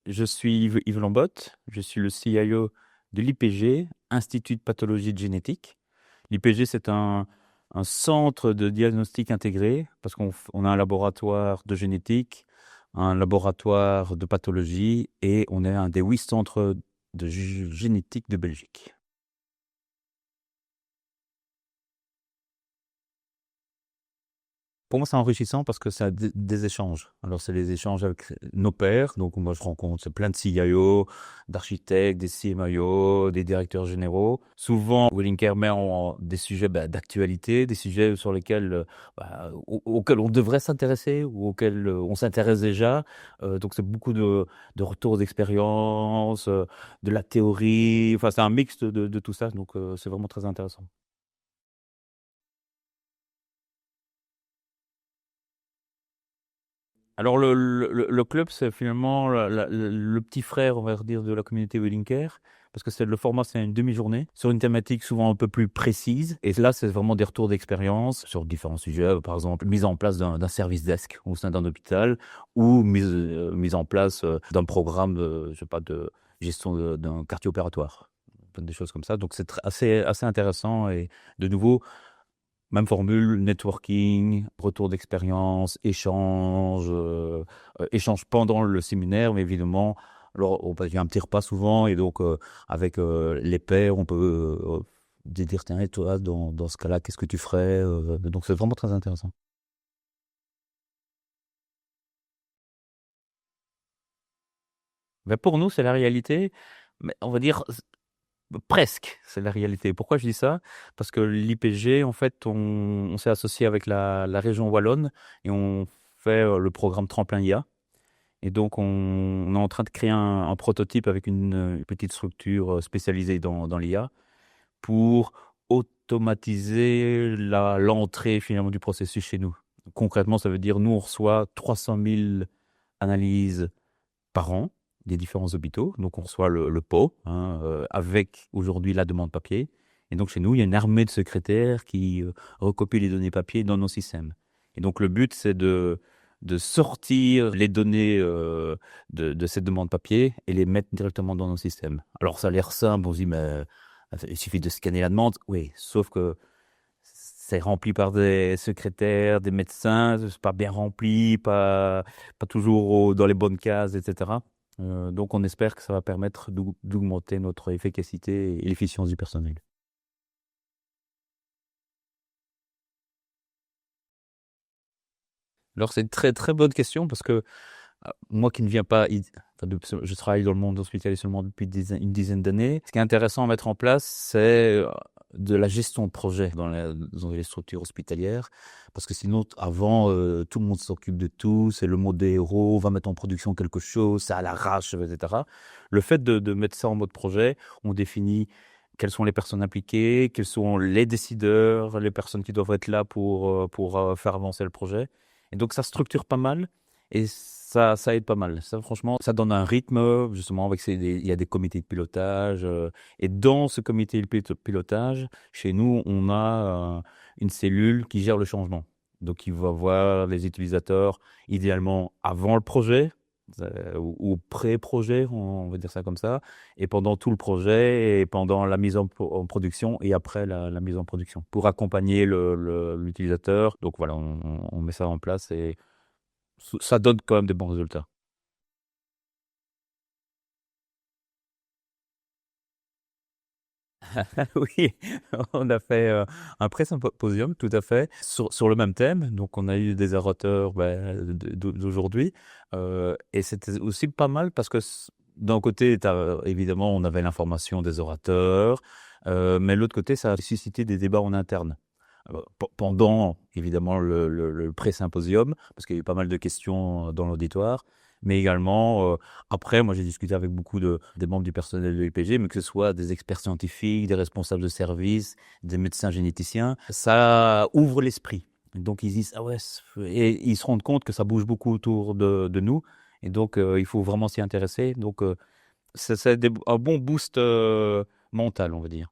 Je suis Yves Lambotte, je suis le CIO de l'IPG, Institut de pathologie de génétique. L'IPG, c'est un centre de diagnostic intégré parce on a un laboratoire de génétique, un laboratoire de pathologie et on est un des 8 centres de génétique de Belgique. Pour moi, c'est enrichissant parce que c'est des échanges. Alors, c'est des échanges avec nos pairs. Donc, moi, je rencontre plein de CIO, d'architectes, des CMIO, des directeurs généraux. Souvent, Wellincare met en des sujets d'actualité, des sujets sur lesquels, auxquels on devrait s'intéresser ou auxquels on s'intéresse déjà. Donc, c'est beaucoup de retours d'expérience, de la théorie. Enfin, c'est un mix de tout ça. Donc, c'est vraiment très intéressant. Alors le club, c'est finalement le petit frère, on va dire, de la communauté Wedding Care, parce que le format, c'est une demi-journée sur une thématique souvent un peu plus précise. Et là, c'est vraiment des retours d'expérience sur différents sujets, par exemple mise en place d'un service desk au sein d'un hôpital ou mise en place d'un programme, je sais pas, de gestion d'un quartier opératoire, des choses comme ça. Donc c'est assez intéressant et de nouveau. Même formule, networking, retour d'expérience, échange pendant le séminaire, mais évidemment, alors il y a un petit repas souvent, et donc avec les pairs, on peut dire, tiens, et toi, dans ce cas-là, qu'est-ce que tu ferais donc c'est vraiment très intéressant. Mais pour nous, c'est la réalité, mais on va dire presque, c'est la réalité. Pourquoi je dis ça? Parce que l'IPG, en fait, on s'est associé avec la région Wallonne et on fait le programme Tremplin IA. Et donc, on est en train de créer un prototype avec une petite structure spécialisée dans l'IA pour automatiser l'entrée finalement du processus chez nous. Concrètement, ça veut dire nous, on reçoit 300 000 analyses par an des différents hôpitaux. Donc, on reçoit le pot avec aujourd'hui la demande papier. Et donc, chez nous, il y a une armée de secrétaires qui recopient les données papier dans nos systèmes. Et donc, le but, c'est de sortir les données de cette demande papier et les mettre directement dans nos systèmes. Alors, ça a l'air simple. On se dit, mais il suffit de scanner la demande. Oui, sauf que c'est rempli par des secrétaires, des médecins, c'est pas bien rempli, pas toujours dans les bonnes cases, etc. Donc on espère que ça va permettre d'augmenter notre efficacité et l'efficience du personnel. Alors c'est une très très bonne question parce que moi qui ne viens pas, je travaille dans le monde hospitalier seulement depuis une dizaine d'années. Ce qui est intéressant à mettre en place, c'est de la gestion de projet dans les structures hospitalières. Parce que sinon, avant, tout le monde s'occupe de tout, c'est le mode des héros, on va mettre en production quelque chose, c'est à l'arrache, etc. Le fait de mettre ça en mode projet, on définit quelles sont les personnes impliquées, quels sont les décideurs, les personnes qui doivent être là pour faire avancer le projet. Et donc, ça structure pas mal. Et ça aide pas mal. Ça, franchement, ça donne un rythme, justement, il y a des comités de pilotage. Et dans ce comité de pilotage, chez nous, on a une cellule qui gère le changement. Donc, il va voir les utilisateurs, idéalement avant le projet, ou pré-projet, on va dire ça comme ça, et pendant tout le projet, et pendant la mise en production, et après la mise en production, pour accompagner l'utilisateur. Donc voilà, on met ça en place et ça donne quand même des bons résultats. Oui, on a fait un pré-symposium, tout à fait, sur le même thème. Donc, on a eu des orateurs d'aujourd'hui. Et c'était aussi pas mal parce que d'un côté, évidemment, on avait l'information des orateurs, mais de l'autre côté, ça a suscité des débats en interne. Pendant, évidemment, le pré-symposium, parce qu'il y a eu pas mal de questions dans l'auditoire, mais également, après, moi j'ai discuté avec beaucoup des membres du personnel de l'IPG, mais que ce soit des experts scientifiques, des responsables de service, des médecins généticiens, ça ouvre l'esprit. Donc ils disent, ah ouais, et ils se rendent compte que ça bouge beaucoup autour de nous, et donc il faut vraiment s'y intéresser. Donc c'est un bon boost mental, on va dire.